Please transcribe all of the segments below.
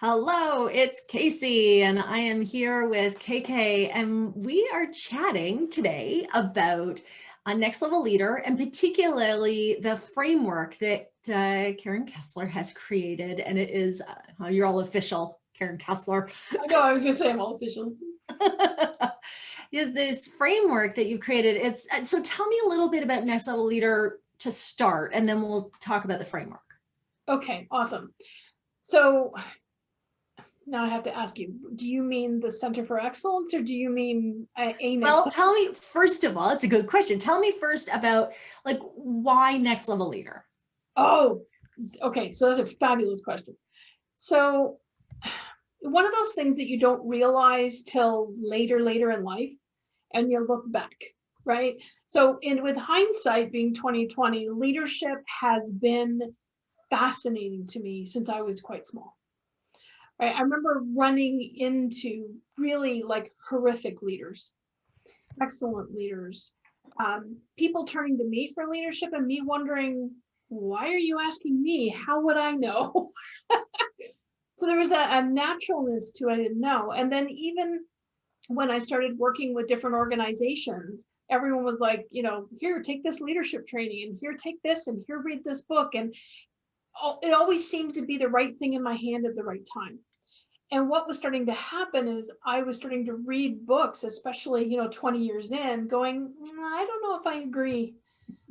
Hello, it's Casey, and I am here with KK, and we are chatting today about a next level leader, and particularly the framework that Karen Kessler has created. And it is, you're all official, Karen Kessler. I know, I was gonna say I'm all official. Is this framework that you've created? So tell me a little bit about next level leader to start, and then we'll talk about the framework. Okay, awesome. So now I have to ask you, do you mean the Center for Excellence or do you mean a Well, tell me, first of all, it's a good question. Tell me first about why next level leader? Oh, okay. So that's a fabulous question. So one of those things that you don't realize till later in life, and you look back, right? So with hindsight being 2020, leadership has been fascinating to me since I was quite small. Right? I remember running into really like horrific leaders, excellent leaders, people turning to me for leadership and me wondering, why are you asking me? How would I know? So there was a naturalness to it I didn't know. And then even when I started working with different organizations, everyone was like, here, take this leadership training, and here, take this, and here, read this book. And it always seemed to be the right thing in my hand at the right time. And what was starting to happen is I was starting to read books, especially, 20 years in, going, I don't know if I agree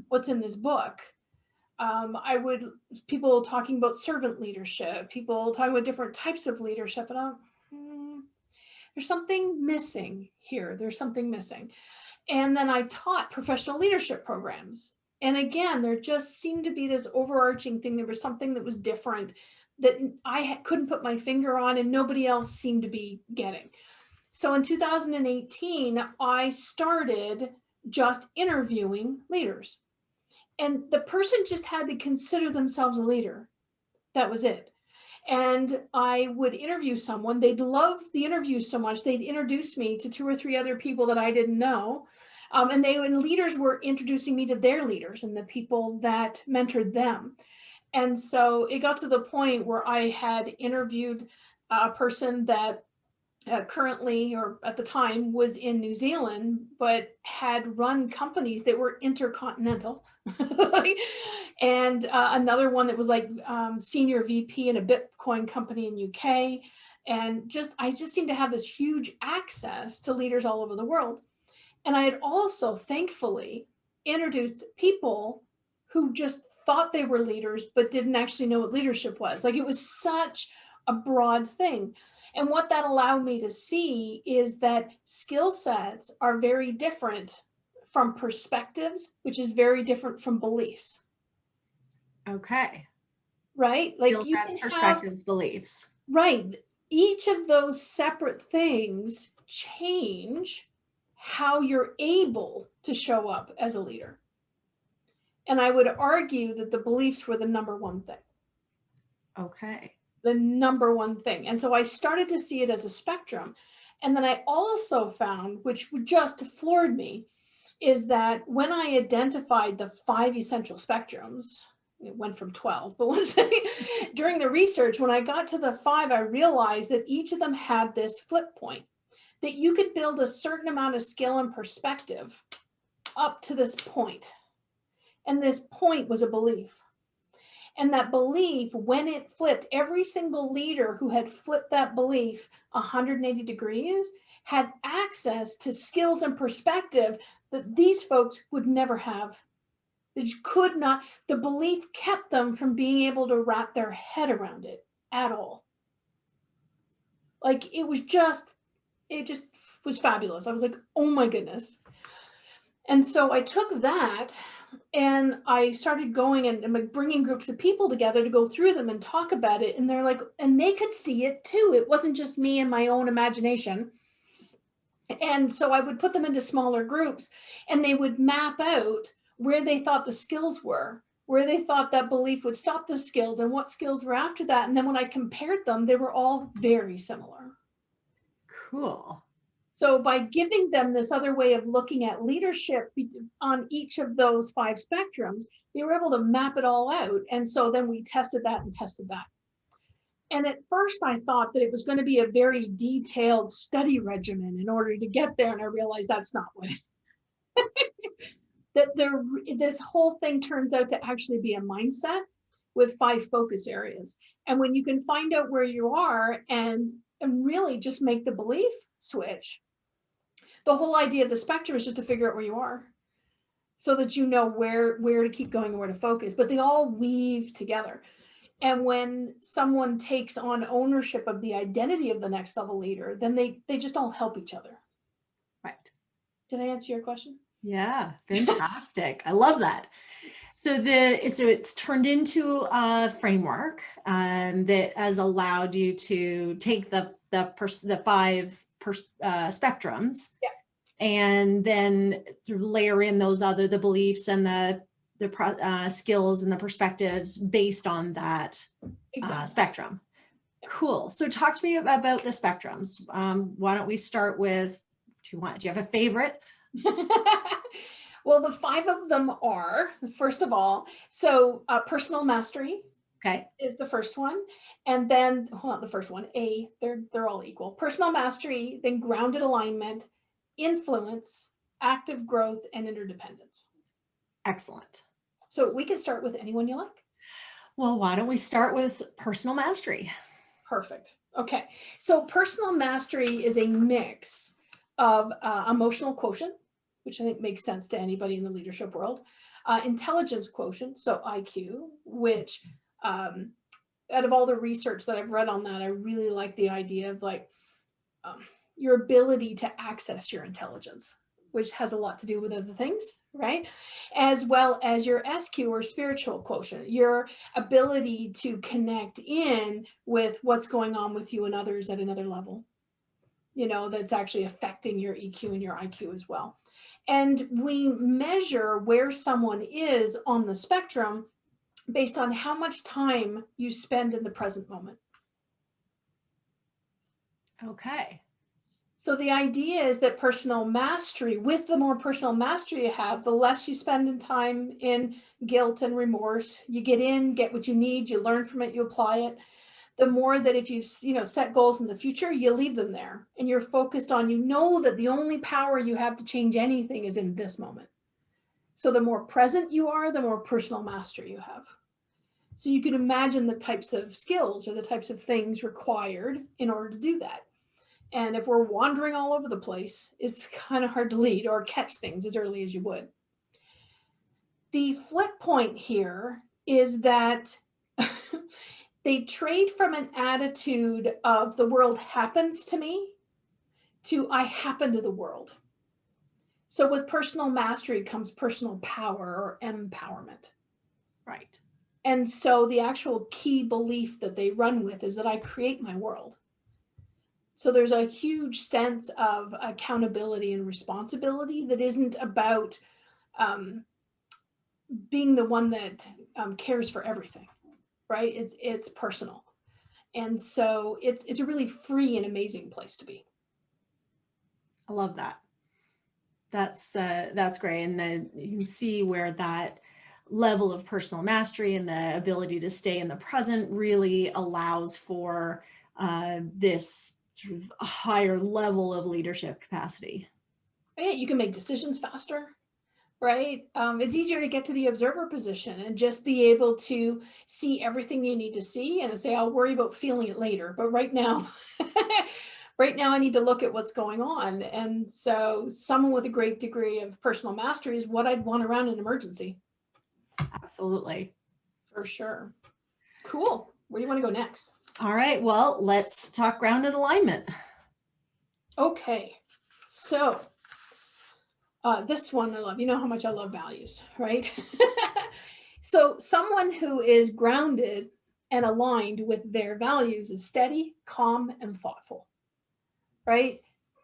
what's in this book. People talking about servant leadership, people talking about different types of leadership, and there's something missing here. There's something missing. And then I taught professional leadership programs. And again, there just seemed to be this overarching thing. There was something that was different that I couldn't put my finger on and nobody else seemed to be getting. So in 2018, I started just interviewing leaders. And the person just had to consider themselves a leader. That was it. And I would interview someone. They'd love the interview so much, they'd introduce me to 2 or 3 other people that I didn't know. And leaders were introducing me to their leaders and the people that mentored them. And so it got to the point where I had interviewed a person that currently, or at the time, was in New Zealand, but had run companies that were intercontinental. And another one that was like senior VP in a Bitcoin company in UK. And I just seemed to have this huge access to leaders all over the world. And I had also, thankfully, introduced people who just thought they were leaders, but didn't actually know what leadership was. Like, it was such a broad thing. And what that allowed me to see is that skill sets are very different from perspectives, which is very different from beliefs. Okay. Right? Like, Skill you sets, can perspectives, beliefs. right. Each of those separate things change how you're able to show up as a leader. And I would argue that the beliefs were the number one thing. Okay. The number one thing. And so I started to see it as a spectrum. And then I also found, which just floored me, is that when I identified the 5 essential spectrums, it went from 12, but during the research, when I got to the 5, I realized that each of them had this flip point, that you could build a certain amount of skill and perspective up to this point. And this point was a belief. And that belief, when it flipped, every single leader who had flipped that belief 180 degrees had access to skills and perspective that these folks would never have. That you could not, the belief kept them from being able to wrap their head around it at all. Like, it just was fabulous. I was like, oh my goodness. And so I took that and I started going and bringing groups of people together to go through them and talk about it. And they're like, and they could see it too. It wasn't just me and my own imagination. And so I would put them into smaller groups and they would map out where they thought the skills were, where they thought that belief would stop the skills and what skills were after that. And then when I compared them, they were all very similar. Cool. So by giving them this other way of looking at leadership on each of those 5 spectrums, they were able to map it all out. And so then we tested that and tested that. And at first I thought that it was going to be a very detailed study regimen in order to get there. And I realized that's not what that this whole thing turns out to actually be a mindset with 5 focus areas. And when you can find out where you are and really just make the belief switch, the whole idea of the spectrum is just to figure out where you are so that you know where to keep going and where to focus, but they all weave together. And when someone takes on ownership of the identity of the next level leader, then they just all help each other. Right. Did I answer your question? Yeah, fantastic. I love that. So it's turned into a framework that has allowed you to take the 5 spectrums, Yeah. and then layer in the beliefs and the skills and the perspectives based on that spectrum. Cool. So talk to me about the spectrums. Why don't we start with, do you have a favorite? Well, the 5 of them are, first of all, so personal mastery. Okay. Is the first one. And then, well, not the first one, they're all equal. Personal mastery, then grounded alignment, influence, active growth, and interdependence. Excellent. So we can start with anyone you like. Well, why don't we start with personal mastery? Perfect. Okay. So personal mastery is a mix of emotional quotient, which I think makes sense to anybody in the leadership world, intelligence quotient, so IQ, which out of all the research that I've read on that, I really like the idea of like your ability to access your intelligence, which has a lot to do with other things, right? As well as your SQ or spiritual quotient, your ability to connect in with what's going on with you and others at another level, that's actually affecting your EQ and your IQ as well. And we measure where someone is on the spectrum based on how much time you spend in the present moment. Okay. So the idea is that personal mastery, with the more personal mastery you have, the less you spend in time in guilt and remorse. You get what you need, you learn from it, you apply it. The more that if you set goals in the future, you leave them there and you're focused on, that the only power you have to change anything is in this moment. So the more present you are, the more personal mastery you have. So you can imagine the types of skills or the types of things required in order to do that. And if we're wandering all over the place, it's kind of hard to lead or catch things as early as you would. The flip point here is that they trade from an attitude of the world happens to me to I happen to the world. So with personal mastery comes personal power or empowerment. Right. And so the actual key belief that they run with is that I create my world. So there's a huge sense of accountability and responsibility that isn't about being the one that cares for everything, right? It's personal. And so it's a really free and amazing place to be. I love that. That's great. And then you can see where that level of personal mastery and the ability to stay in the present really allows for this sort of higher level of leadership capacity. Yeah, you can make decisions faster, right? It's easier to get to the observer position and just be able to see everything you need to see and say, I'll worry about feeling it later. But right now, I need to look at what's going on. And so someone with a great degree of personal mastery is what I'd want around an emergency. Absolutely. For sure. Cool. Where do you want to go next? All right. Well, let's talk grounded alignment. Okay. So this one I love. You know how much I love values, right? So someone who is grounded and aligned with their values is steady, calm, and thoughtful, right?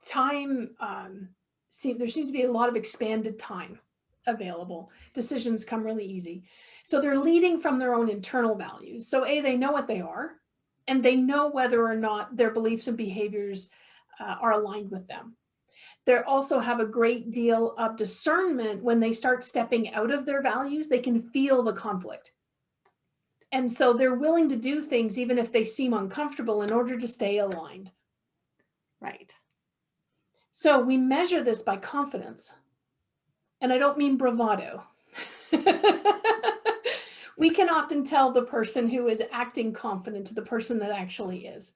Time, there seems to be a lot of expanded time available. Decisions come really easy. So they're leading from their own internal values. So they know what they are, and they know whether or not their beliefs and behaviors are aligned with them. They also have a great deal of discernment when they start stepping out of their values. They can feel the conflict. And so they're willing to do things even if they seem uncomfortable in order to stay aligned. Right. So we measure this by confidence. And I don't mean bravado. We can often tell the person who is acting confident to the person that actually is.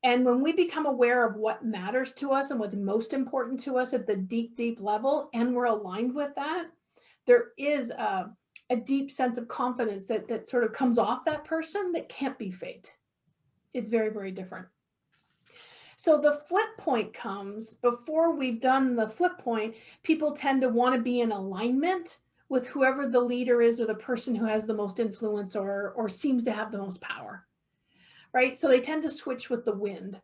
And when we become aware of what matters to us and what's most important to us at the deep, deep level, and we're aligned with that, there is a deep sense of confidence that sort of comes off that person that can't be faked. It's very, very different. So the flip point comes before we've done the flip point. People tend to want to be in alignment with whoever the leader is or the person who has the most influence or seems to have the most power, right? So they tend to switch with the wind.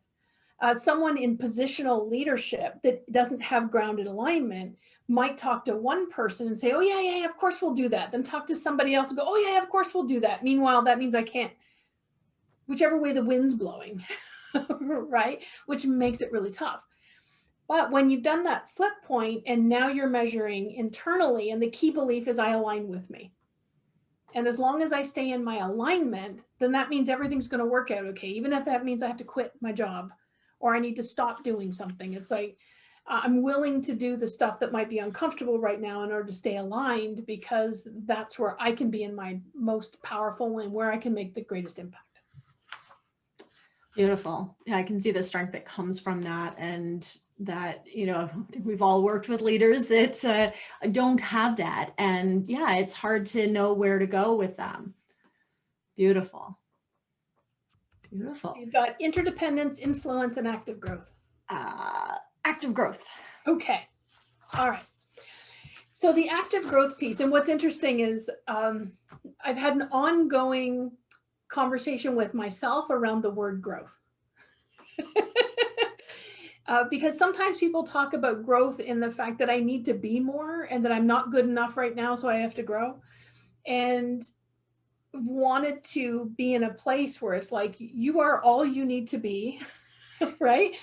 Someone in positional leadership that doesn't have grounded alignment might talk to one person and say, oh, yeah, of course we'll do that. Then talk to somebody else and go, oh, yeah, of course we'll do that. Meanwhile, that means I can't, whichever way the wind's blowing, right? Which makes it really tough. But when you've done that flip point and now you're measuring internally, and the key belief is I align with me. And as long as I stay in my alignment, then that means everything's going to work out okay, even if that means I have to quit my job or I need to stop doing something. It's like I'm willing to do the stuff that might be uncomfortable right now in order to stay aligned, because that's where I can be in my most powerful and where I can make the greatest impact. Beautiful. Yeah, I can see the strength that comes from that, and that, you know, we've all worked with leaders that don't have that. And yeah, it's hard to know where to go with them. Beautiful. Beautiful. You've got interdependence, influence, and active growth. Active growth. Okay. All right. So the active growth piece, and what's interesting is I've had an ongoing conversation with myself around the word growth. Because sometimes people talk about growth in the fact that I need to be more and that I'm not good enough right now, so I have to grow. And wanted to be in a place where it's like, you are all you need to be, right?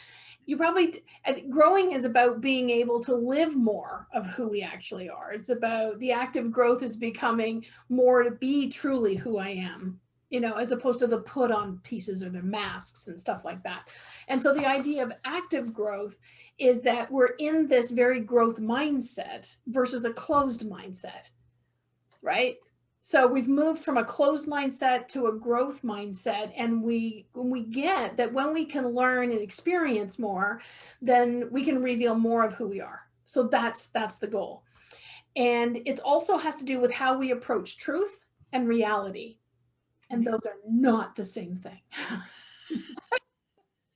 You probably, growing is about being able to live more of who we actually are. It's about the active growth is becoming more to be truly who I am, you know, as opposed to the put on pieces or the masks and stuff like that. And so the idea of active growth is that we're in this very growth mindset versus a closed mindset, right? So we've moved from a closed mindset to a growth mindset. And when we get that, when we can learn and experience more, then we can reveal more of who we are. So that's the goal. And it also has to do with how we approach truth and reality. And those are not the same thing.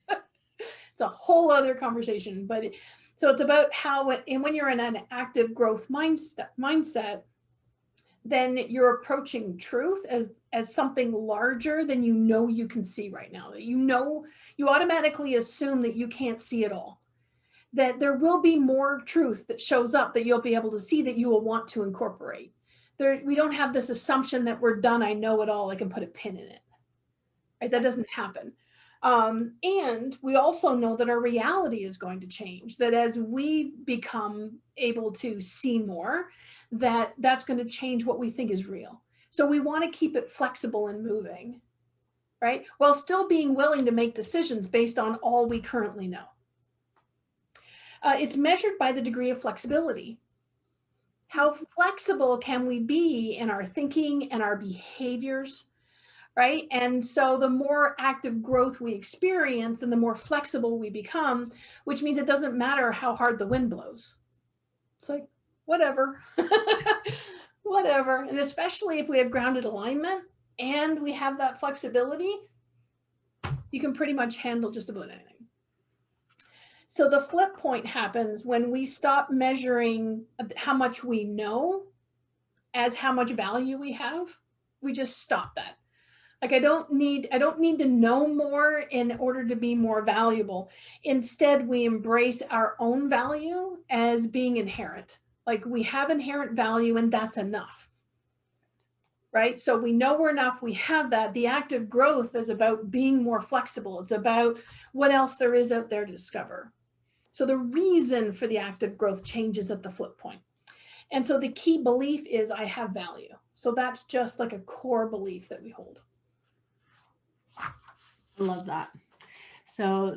It's a whole other conversation. But so it's about how, and when you're in an active growth mindset, then you're approaching truth as something larger than you can see right now. That you automatically assume that you can't see it all. That there will be more truth that shows up that you'll be able to see, that you will want to incorporate. We don't have this assumption that we're done, I know it all, I can put a pin in it. Right? That doesn't happen. And we also know that our reality is going to change, that as we become able to see more, that's going to change what we think is real. So we want to keep it flexible and moving, right? While still being willing to make decisions based on all we currently know. It's measured by the degree of flexibility. How flexible can we be in our thinking and our behaviors? Right? And so the more active growth we experience and the more flexible we become, which means it doesn't matter how hard the wind blows. It's like, whatever, whatever. And especially if we have grounded alignment and we have that flexibility, you can pretty much handle just about anything. So the flip point happens when we stop measuring how much we know as how much value we have. We just stop that. Like, I don't need to know more in order to be more valuable. Instead, we embrace our own value as being inherent. Like, we have inherent value and that's enough. Right? So we know we're enough. We have that. The active growth is about being more flexible. It's about what else there is out there to discover. So the reason for the active growth changes at the flip point. And so the key belief is I have value. So that's just like a core belief that we hold. I love that. So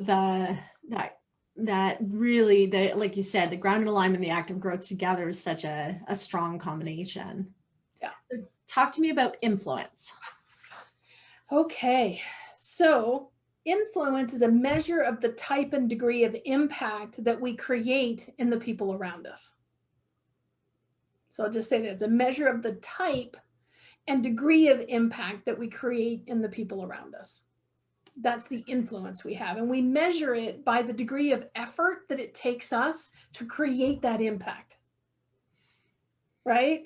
that really, like you said, the grounded alignment and the active growth together is such a strong combination. Yeah. Talk to me about influence. Okay. So influence is a measure of the type and degree of impact that we create in the people around us. So I'll just say that it's a measure of the type and degree of impact that we create in the people around us. That's the influence we have. And we measure it by the degree of effort that it takes us to create that impact. Right?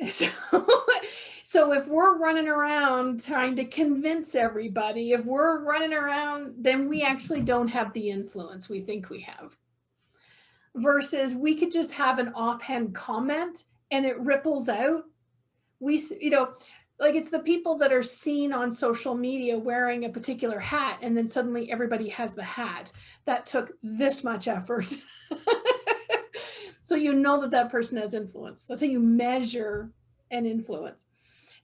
So if we're running around trying to convince everybody, if we're running around, then we actually don't have the influence we think we have. Versus we could just have an offhand comment and it ripples out. Like it's the people that are seen on social media wearing a particular hat, and then suddenly everybody has the hat. That took this much effort. So you know that person has influence. That's how you measure an influence.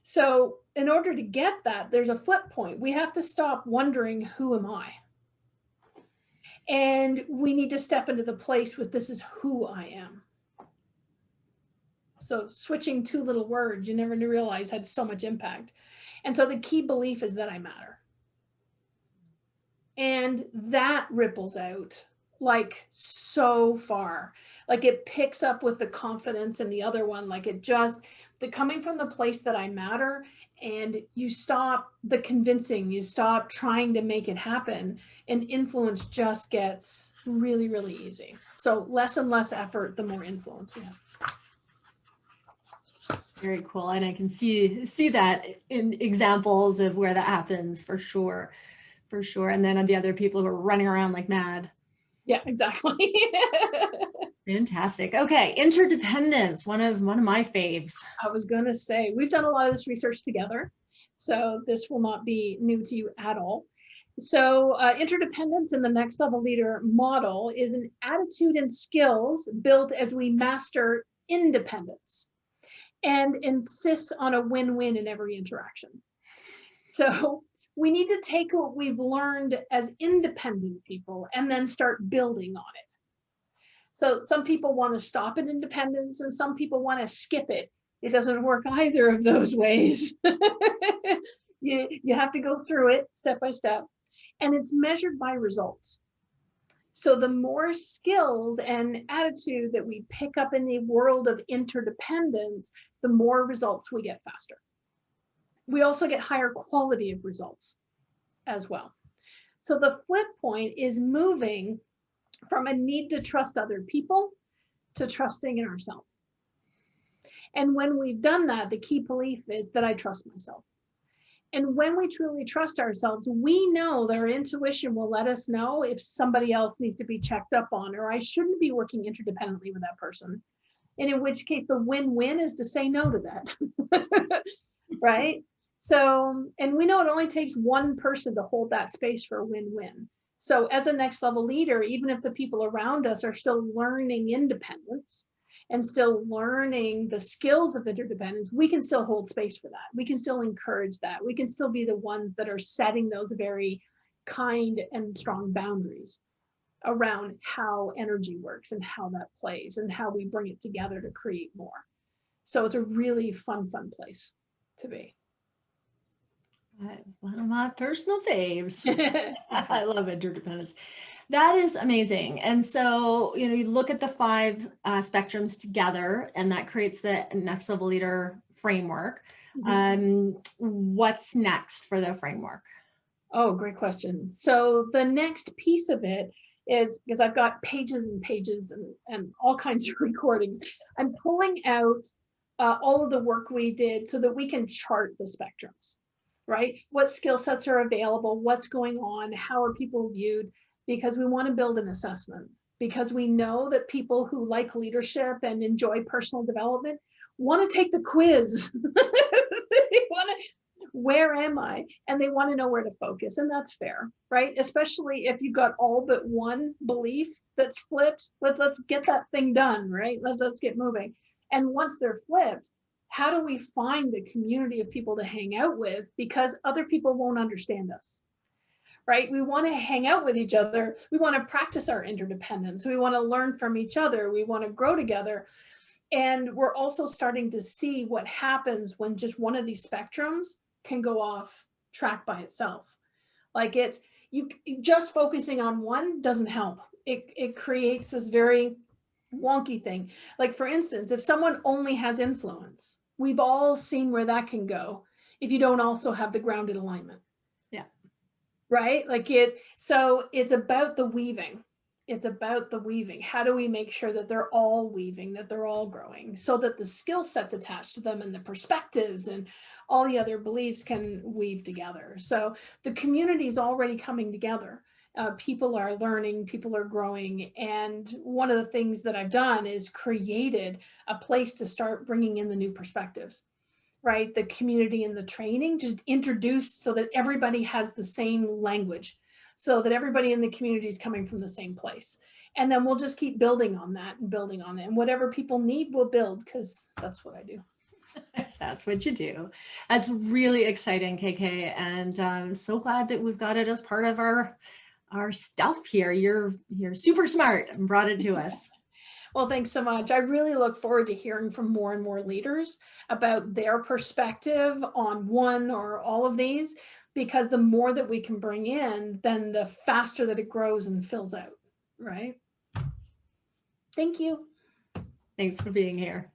So in order to get that, there's a flip point. We have to stop wondering, who am I? And we need to step into the place with, this is who I am. So switching two little words you never realized had so much impact. And so the key belief is that I matter. And that ripples out like so far. Like it picks up with the confidence in the other one. Like it just, coming from the place that I matter, and you stop the convincing, you stop trying to make it happen, and influence just gets really, really easy. So less and less effort, the more influence we have. Very cool. And I can see that in examples of where that happens for sure. For sure. And then the other people who are running around like mad. Yeah, exactly. Fantastic. Okay. Interdependence. One of my faves. I was going to say, we've done a lot of this research together, so this will not be new to you at all. So interdependence in the next level leader model is an attitude and skills built as we master independence and insists on a win-win in every interaction. So we need to take what we've learned as independent people and then start building on it. So some people want to stop at independence and some people want to skip it. It doesn't work either of those ways. You have to go through it step by step, and it's measured by results. So the more skills and attitude that we pick up in the world of interdependence, the more results we get faster. We also get higher quality of results as well. So the flip point is moving from a need to trust other people to trusting in ourselves. And when we've done that, the key belief is that I trust myself. And when we truly trust ourselves, we know that our intuition will let us know if somebody else needs to be checked up on, or I shouldn't be working interdependently with that person. And in which case the win-win is to say no to that, right? So, and we know it only takes one person to hold that space for a win-win. So as a next level leader, even if the people around us are still learning independence and still learning the skills of interdependence, we can still hold space for that. We can still encourage that. We can still be the ones that are setting those very kind and strong boundaries around how energy works and how that plays and how we bring it together to create more. So it's a really fun place to be. One of my personal faves. I love interdependence. That is amazing. And so, you look at the 5 spectrums together, and that creates the next level leader framework. Mm-hmm. What's next for the framework? Oh, great question. So the next piece of it is, because I've got pages and pages and all kinds of recordings, I'm pulling out all of the work we did so that we can chart the spectrums. Right? What skill sets are available? What's going on? How are people viewed? Because we want to build an assessment, because we know that people who like leadership and enjoy personal development want to take the quiz. They want to, where am I? And they want to know where to focus. And that's fair, right? Especially if you've got all but one belief that's flipped. Let's get that thing done, right? Let's get moving. And once they're flipped, how do we find the community of people to hang out with? Because other people won't understand us, right? We want to hang out with each other. We want to practice our interdependence. We want to learn from each other. We want to grow together. And we're also starting to see what happens when just one of these spectrums can go off track by itself. Like you just focusing on one doesn't help. It creates this very wonky thing. Like for instance, if someone only has influence, we've all seen where that can go if you don't also have the grounded alignment. Yeah. Right? So it's about the weaving. It's about the weaving. How do we make sure that they're all weaving, that they're all growing, so that the skill sets attached to them and the perspectives and all the other beliefs can weave together? So the community is already coming together. People are learning, people are growing. And one of the things that I've done is created a place to start bringing in the new perspectives, right? The community and the training just introduced so that everybody has the same language, so that everybody in the community is coming from the same place. And then we'll just keep building on that and building on it. And whatever people need, we'll build, because that's what I do. That's what you do. That's really exciting, KK. And I'm so glad that we've got it as part of our stuff here. You're super smart and brought it to us. Well, thanks so much. I really look forward to hearing from more and more leaders about their perspective on one or all of these, because the more that we can bring in, then the faster that it grows and fills out, right? Thank you. Thanks for being here.